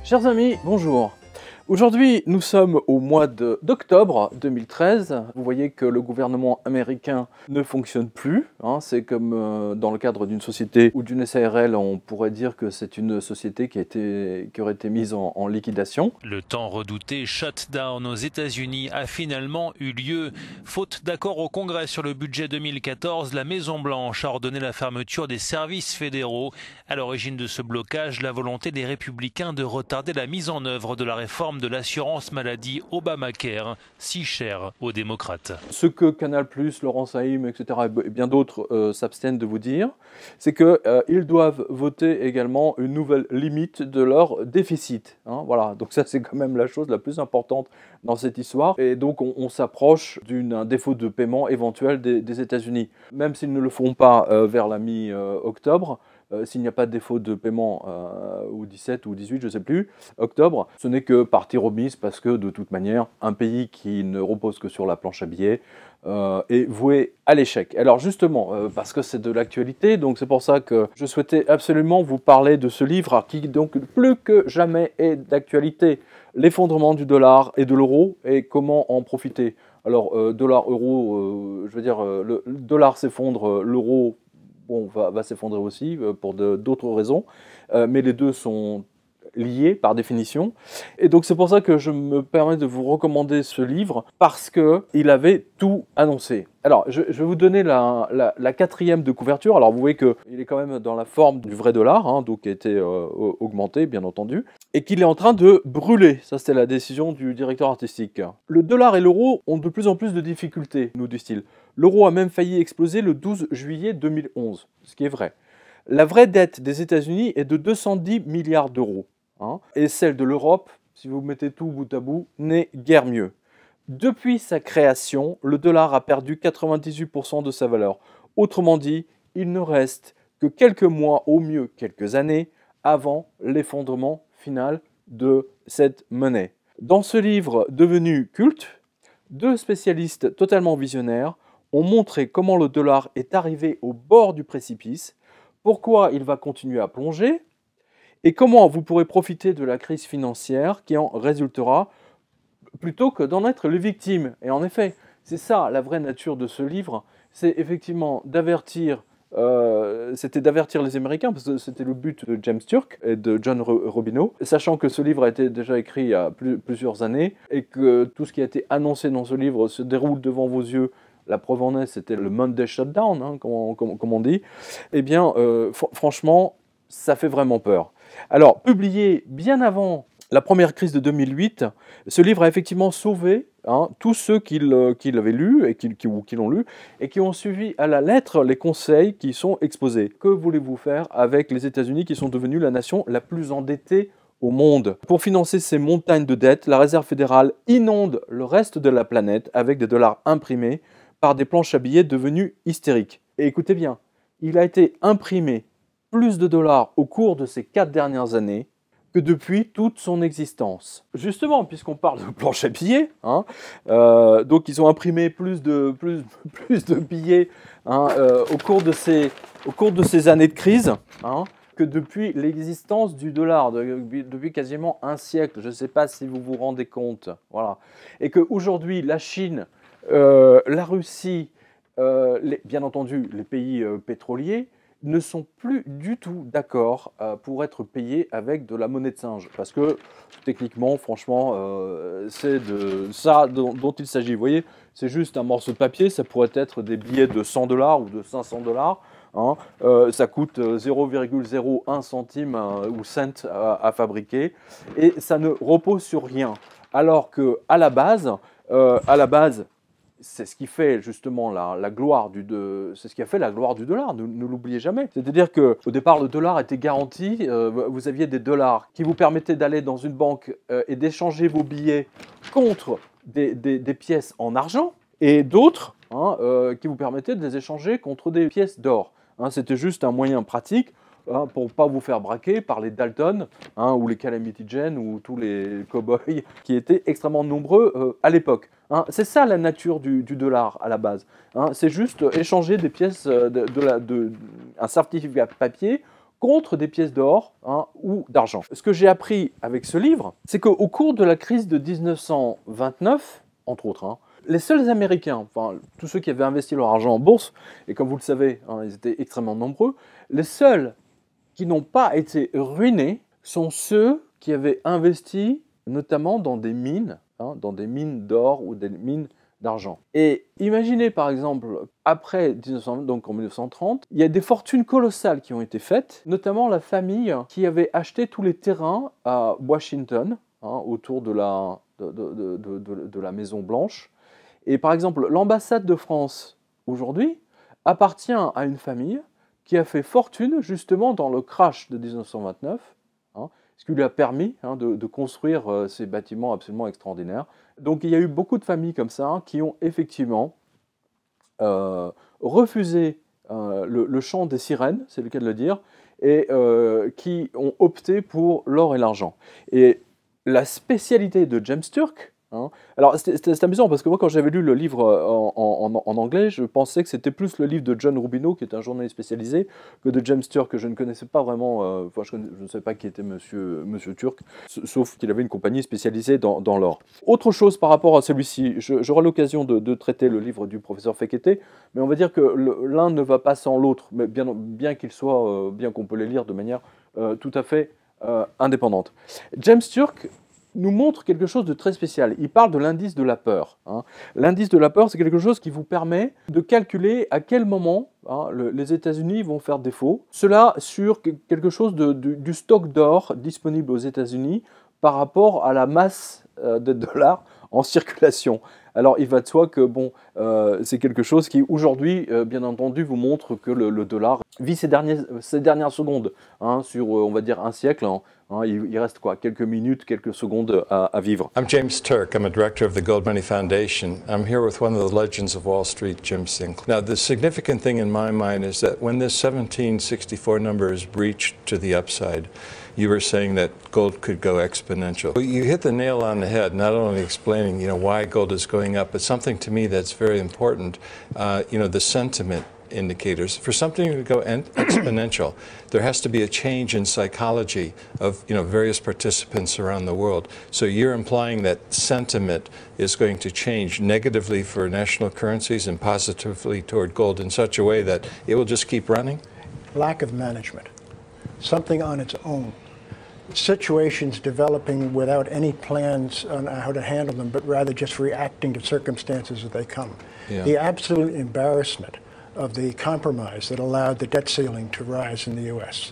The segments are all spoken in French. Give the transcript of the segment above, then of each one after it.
Chers amis, bonjour. Aujourd'hui, nous sommes au mois d'octobre 2013. Vous voyez que le gouvernement américain ne fonctionne plus. C'est comme dans le cadre d'une société ou d'une SARL, on pourrait dire que c'est une société qui aurait été mise en liquidation. Le tant redouté shutdown aux États-Unis a finalement eu lieu. Faute d'accord au Congrès sur le budget 2014, la Maison-Blanche a ordonné la fermeture des services fédéraux. À l'origine de ce blocage, la volonté des républicains de retarder la mise en œuvre de la réforme de l'assurance maladie Obamacare, si chère aux démocrates. Ce que Canal+, Laurent Saïm, etc. et bien d'autres s'abstiennent de vous dire, c'est qu'ils doivent voter également une nouvelle limite de leur déficit. Voilà, donc ça c'est quand même la chose la plus importante dans cette histoire. Et donc on s'approche d'un défaut de paiement éventuel des États-Unis. Même s'ils ne le font pas vers la mi-octobre, s'il n'y a pas de défaut de paiement au 17 ou 18, je ne sais plus, octobre, ce n'est que partie remise parce que de toute manière, un pays qui ne repose que sur la planche à billets est voué à l'échec. Alors justement, parce que c'est de l'actualité, donc c'est pour ça que je souhaitais absolument vous parler de ce livre qui donc plus que jamais est d'actualité. L'effondrement du dollar et de l'euro et comment en profiter. Alors dollar-euro, je veux dire, le dollar s'effondre, l'euro va s'effondrer aussi pour d'autres raisons, mais les deux sont liés par définition. Et donc c'est pour ça que je me permets de vous recommander ce livre, parce qu'il avait tout annoncé. Alors je vais vous donner la quatrième de couverture. Alors vous voyez qu'il est quand même dans la forme du vrai dollar, donc qui a été augmenté bien entendu, et qu'il est en train de brûler. Ça c'était la décision du directeur artistique. Le dollar et l'euro ont de plus en plus de difficultés, nous dit-il. L'euro a même failli exploser le 12 juillet 2011, ce qui est vrai. La vraie dette des États-Unis est de 210 milliards d'euros. Et celle de l'Europe, si vous mettez tout bout à bout, n'est guère mieux. Depuis sa création, le dollar a perdu 98% de sa valeur. Autrement dit, il ne reste que quelques mois, au mieux quelques années, avant l'effondrement final de cette monnaie. Dans ce livre devenu culte, deux spécialistes totalement visionnaires ont montré comment le dollar est arrivé au bord du précipice, pourquoi il va continuer à plonger, et comment vous pourrez profiter de la crise financière qui en résultera plutôt que d'en être les victimes. Et en effet, c'est ça la vraie nature de ce livre, c'est effectivement d'avertir, c'était d'avertir les Américains, parce que c'était le but de James Turk et de John Robino, sachant que ce livre a été déjà écrit il y a plusieurs années, et que tout ce qui a été annoncé dans ce livre se déroule devant vos yeux. La preuve en est, c'était le Monday Shutdown, comme on dit. Eh bien, franchement, ça fait vraiment peur. Alors, publié bien avant la première crise de 2008, ce livre a effectivement sauvé tous ceux qui l'avaient lu et qui l'ont lu et qui ont suivi à la lettre les conseils qui sont exposés. Que voulez-vous faire avec les États-Unis qui sont devenus la nation la plus endettée au monde? Pour financer ces montagnes de dettes, la Réserve fédérale inonde le reste de la planète avec des dollars imprimés par des planches à billets devenues hystériques. Et écoutez bien, il a été imprimé plus de dollars au cours de ces 4 dernières années que depuis toute son existence. Justement, puisqu'on parle de planches à billets, donc ils ont imprimé plus de billets au cours de ces années de crise, que depuis l'existence du dollar, depuis quasiment un siècle. Je ne sais pas si vous vous rendez compte. Voilà. Et qu'aujourd'hui, la Chine, la Russie, bien entendu les pays pétroliers, ne sont plus du tout d'accord pour être payés avec de la monnaie de singe. Parce que, techniquement, franchement, c'est de ça dont il s'agit. Vous voyez, c'est juste un morceau de papier, ça pourrait être des billets de 100 $ ou de 500 $. Ça coûte 0,01 centime ou cent à fabriquer. Et ça ne repose sur rien. Alors qu'à la base, c'est ce qui fait justement la gloire c'est ce qui a fait la gloire du dollar, ne l'oubliez jamais. C'est-à-dire qu'au départ, le dollar était garanti, vous aviez des dollars qui vous permettaient d'aller dans une banque et d'échanger vos billets contre des pièces en argent, et d'autres qui vous permettaient de les échanger contre des pièces d'or. C'était juste un moyen pratique pour ne pas vous faire braquer par les Dalton ou les Calamity Jane ou tous les cow-boys qui étaient extrêmement nombreux à l'époque. C'est ça la nature du dollar à la base. C'est juste échanger des pièces, un certificat papier contre des pièces d'or ou d'argent. Ce que j'ai appris avec ce livre, c'est qu'au cours de la crise de 1929, entre autres, les seuls Américains, enfin tous ceux qui avaient investi leur argent en bourse, et comme vous le savez, ils étaient extrêmement nombreux, les seuls qui n'ont pas été ruinés sont ceux qui avaient investi notamment dans des mines d'or ou des mines d'argent. Et imaginez par exemple, après 1920, donc en 1930, il y a des fortunes colossales qui ont été faites, notamment la famille qui avait acheté tous les terrains à Washington, autour de la Maison Blanche. Et par exemple, l'ambassade de France, aujourd'hui, appartient à une famille qui a fait fortune justement dans le crash de 1929, ce qui lui a permis de construire ces bâtiments absolument extraordinaires. Donc il y a eu beaucoup de familles comme ça qui ont effectivement refusé le chant des sirènes, c'est le cas de le dire, et qui ont opté pour l'or et l'argent. Et la spécialité de James Turk, alors c'est amusant parce que moi quand j'avais lu le livre en anglais, je pensais que c'était plus le livre de John Rubino, qui est un journaliste spécialisé, que de James Turk, que je ne connaissais pas vraiment, je ne savais pas qui était monsieur Turk, sauf qu'il avait une compagnie spécialisée dans l'or. Autre chose par rapport à celui-ci, j'aurai l'occasion de traiter le livre du professeur Fekete, mais on va dire que l'un ne va pas sans l'autre, mais bien qu'il soit, bien qu'on peut les lire de manière tout à fait indépendante. James Turk nous montre quelque chose de très spécial. Il parle de l'indice de la peur. L'indice de la peur, c'est quelque chose qui vous permet de calculer à quel moment les États-Unis vont faire défaut. Cela sur quelque chose du stock d'or disponible aux États-Unis par rapport à la masse de dollars en circulation. Alors, il va de soi que c'est quelque chose qui, aujourd'hui, bien entendu, vous montre que le dollar vit ses dernières secondes sur, on va dire, un siècle. Il reste quoi, quelques minutes, quelques secondes à vivre. I'm James Turk. I'm a director of the Gold Money Foundation. I'm here with one of the legends of Wall Street, Jim Sinclair. Now, the significant thing in my mind is that when this 1764 number is breached to the upside, you were saying that gold could go exponential. You hit the nail on the head, not only explaining, why gold is going up, but something to me that's very important, the sentiment indicators. For something to go exponential, there has to be a change in psychology of various participants around the world. So you're implying that sentiment is going to change negatively for national currencies and positively toward gold in such a way that it will just keep running? Lack of management. Something on its own. Situations developing without any plans on how to handle them, but rather just reacting to circumstances as they come. Yeah. The absolute embarrassment of the compromise that allowed the debt ceiling to rise in the U.S.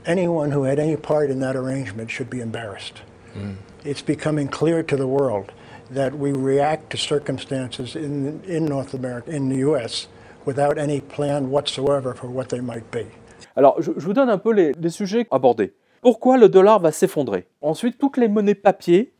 Anyone who had any part in that arrangement should be embarrassed. It's becoming clear to the world that we react to circumstances in North America, in the U.S., without any plan whatsoever for what they might be. Alors, je vous donne un peu les sujets abordés. Pourquoi le dollar va s'effondrer? Ensuite, toutes les monnaies papier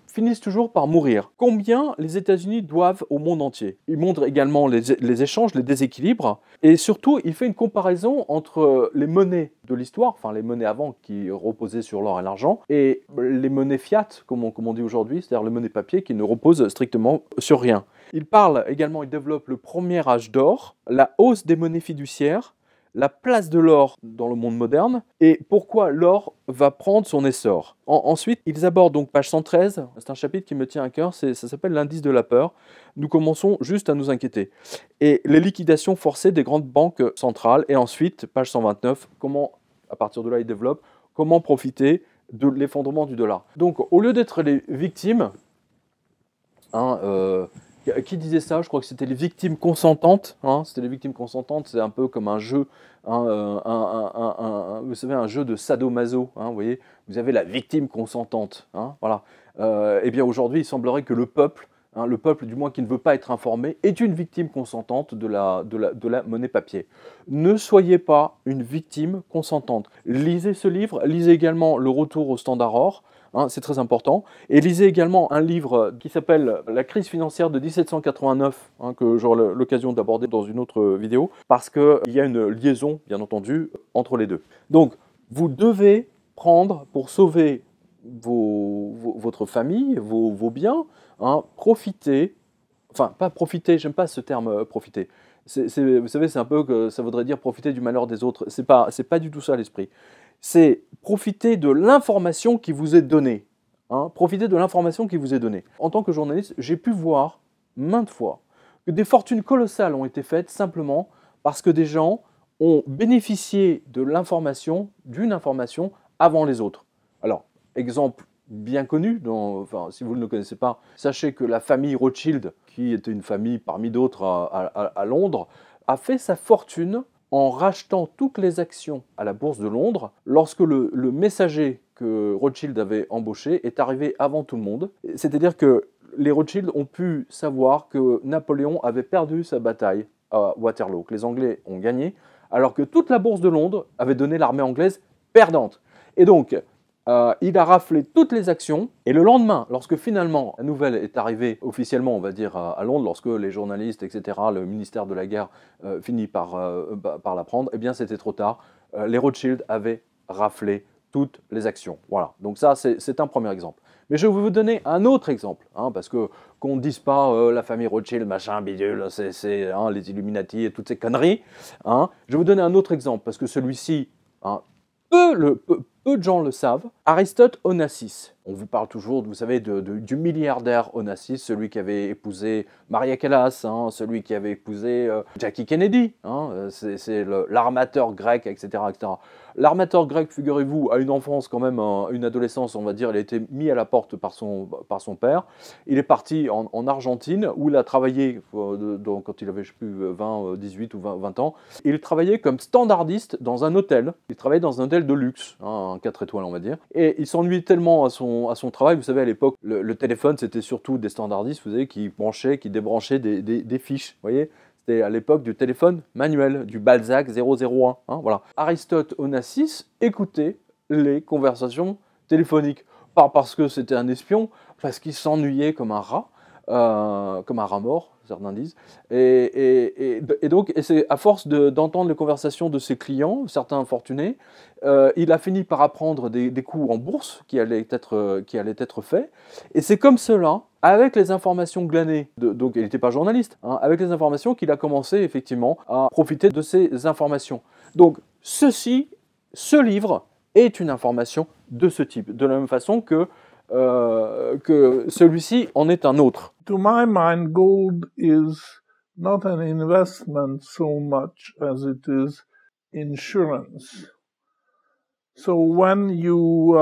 finissent toujours par mourir. Combien les États-Unis doivent au monde entier? Il montre également les échanges, les déséquilibres, et surtout, il fait une comparaison entre les monnaies de l'histoire, enfin les monnaies avant qui reposaient sur l'or et l'argent, et les monnaies fiat, comme on dit aujourd'hui, c'est-à-dire les monnaies papier qui ne reposent strictement sur rien. Il parle également, il développe le premier âge d'or, la hausse des monnaies fiduciaires, la place de l'or dans le monde moderne et pourquoi l'or va prendre son essor. Ensuite, ils abordent donc page 113, c'est un chapitre qui me tient à cœur, ça s'appelle l'indice de la peur. Nous commençons juste à nous inquiéter. Et les liquidations forcées des grandes banques centrales. Et ensuite, page 129, comment, à partir de là, ils développent, comment profiter de l'effondrement du dollar. Donc, au lieu d'être les victimes, qui disait ça? Je crois que c'était les victimes consentantes. C'était les victimes consentantes, c'est un peu comme un jeu, vous savez, un jeu de sadomaso. Vous voyez, vous avez la victime consentante. Voilà. Eh bien aujourd'hui, il semblerait que le peuple du moins qui ne veut pas être informé, est une victime consentante de la monnaie papier. Ne soyez pas une victime consentante. Lisez ce livre, lisez également Le Retour au Standard Or. C'est très important. Et lisez également un livre qui s'appelle La crise financière de 1789, que j'aurai l'occasion d'aborder dans une autre vidéo, parce qu'il y a une liaison, bien entendu, entre les deux. Donc, vous devez prendre, pour sauver votre famille, vos biens, profiter, enfin, pas profiter, j'aime pas ce terme profiter, Vous savez, c'est un peu que ça voudrait dire profiter du malheur des autres. C'est pas du tout ça l'esprit. C'est profiter de l'information qui vous est donnée. Hein, profiter de l'information qui vous est donnée. En tant que journaliste, j'ai pu voir maintes fois que des fortunes colossales ont été faites simplement parce que des gens ont bénéficié de l'information, d'une information, avant les autres. Alors, exemple bien connu, si vous ne le connaissez pas, sachez que la famille Rothschild, qui était une famille parmi d'autres à Londres, a fait sa fortune en rachetant toutes les actions à la bourse de Londres lorsque le messager que Rothschild avait embauché est arrivé avant tout le monde. C'est-à-dire que les Rothschild ont pu savoir que Napoléon avait perdu sa bataille à Waterloo, que les Anglais ont gagné, alors que toute la bourse de Londres avait donné l'armée anglaise perdante. Et donc, il a raflé toutes les actions, et le lendemain, lorsque finalement la nouvelle est arrivée officiellement, on va dire, à Londres, lorsque les journalistes, etc., le ministère de la Guerre finit par l'apprendre, eh bien c'était trop tard. Les Rothschild avaient raflé toutes les actions. Voilà, donc ça c'est un premier exemple. Mais je vais vous donner un autre exemple, hein, parce que qu'on ne dise pas la famille Rothschild, machin, bidule, c'est les Illuminati et toutes ces conneries. Hein. Je vais vous donner un autre exemple, parce que celui-ci, hein, peu de gens le savent. Aristote Onassis. On vous parle toujours, vous savez, du milliardaire Onassis, celui qui avait épousé Maria Callas, hein, celui qui avait épousé Jackie Kennedy. Hein, c'est l'armateur grec, etc., etc. L'armateur grec, figurez-vous, a une enfance quand même, une adolescence, on va dire, il a été mis à la porte par son père. Il est parti en Argentine, où il a travaillé, quand il avait, je sais plus, 18 ou 20 ans. Il travaillait comme standardiste dans un hôtel. Il travaillait dans un hôtel de luxe, hein, 4 étoiles, on va dire. Et il s'ennuyait tellement à son travail. Vous savez, à l'époque, le téléphone, c'était surtout des standardistes, vous savez, qui branchaient, qui débranchaient des fiches, vous voyez. C'était à l'époque du téléphone manuel, du Balzac 001. Hein, voilà. Aristote Onassis écoutait les conversations téléphoniques. Pas parce que c'était un espion, parce qu'il s'ennuyait comme un rat mort, certains disent. Et donc, c'est à force d'entendre les conversations de ses clients, certains infortunés, il a fini par apprendre des coups en bourse qui allaient être faits. Et c'est comme cela, avec les informations glanées, donc il n'était pas journaliste, hein, avec les informations qu'il a commencé effectivement à profiter de ces informations. Donc, ce livre est une information de ce type, de la même façon que celui-ci en est un autre. To my mind, gold is not an investment so much as it is insurance. So when you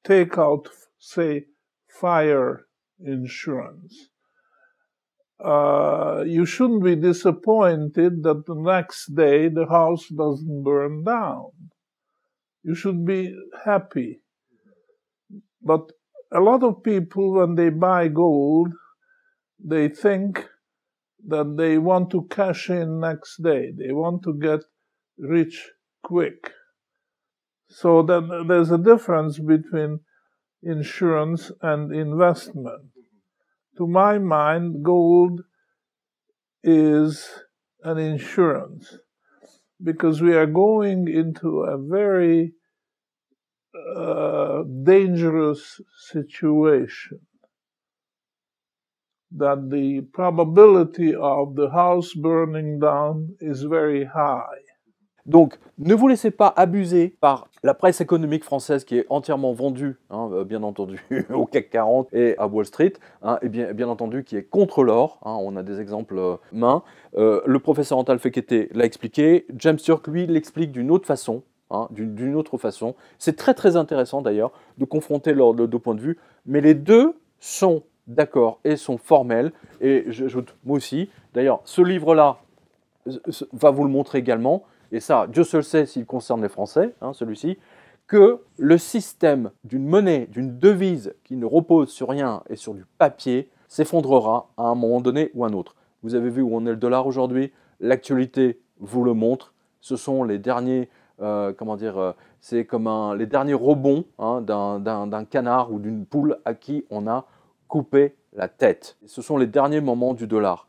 take out, say, fire insurance, you shouldn't be disappointed that the next day the house doesn't burn down. You should be happy. But a lot of people, when they buy gold, they think that they want to cash in next day. They want to get rich quick. So then there's a difference between insurance and investment. To my mind, gold is an insurance because we are going into a very dangerous situation, that the probability of the house burning down is very high. Donc, ne vous laissez pas abuser par la presse économique française qui est entièrement vendue, hein, bien entendu, au CAC 40 et à Wall Street, hein, et bien entendu qui est contre l'or. Hein, on a des exemples mains. Le professeur Antal Fekete l'a expliqué. James Turk, lui, l'explique d'une autre façon. Hein, d'une autre façon. C'est très très intéressant d'ailleurs de confronter leurs deux points de vue, mais les deux sont d'accord et sont formels. Et j'ajoute, moi aussi, d'ailleurs, ce livre-là va vous le montrer également. Et ça, Dieu seul sait s'il concerne les Français, hein, celui-ci, que le système d'une monnaie, d'une devise qui ne repose sur rien et sur du papier s'effondrera à un moment donné ou un autre. Vous avez vu où on est le dollar aujourd'hui, l'actualité vous le montre, ce sont les derniers, c'est comme les derniers rebonds, hein, d'un canard ou d'une poule à qui on a coupé la tête. Ce sont les derniers moments du dollar.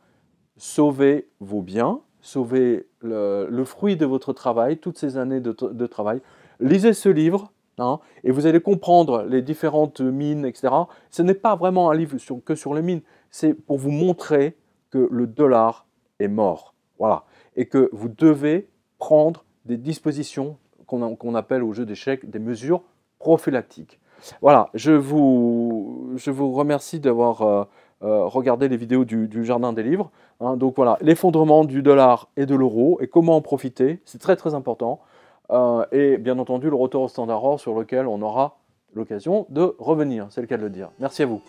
Sauvez vos biens, sauvez le fruit de votre travail, toutes ces années de travail. Lisez ce livre, hein, et vous allez comprendre les différentes mines, etc. Ce n'est pas vraiment un livre que sur les mines, c'est pour vous montrer que le dollar est mort. Voilà. Et que vous devez prendre des dispositions qu'on appelle au jeu d'échecs des mesures prophylactiques. Voilà, je vous remercie d'avoir regardé les vidéos du Jardin des Livres. Hein. Donc voilà, l'effondrement du dollar et de l'euro et comment en profiter, c'est très très important. Et bien entendu, le retour au standard or sur lequel on aura l'occasion de revenir, c'est le cas de le dire. Merci à vous.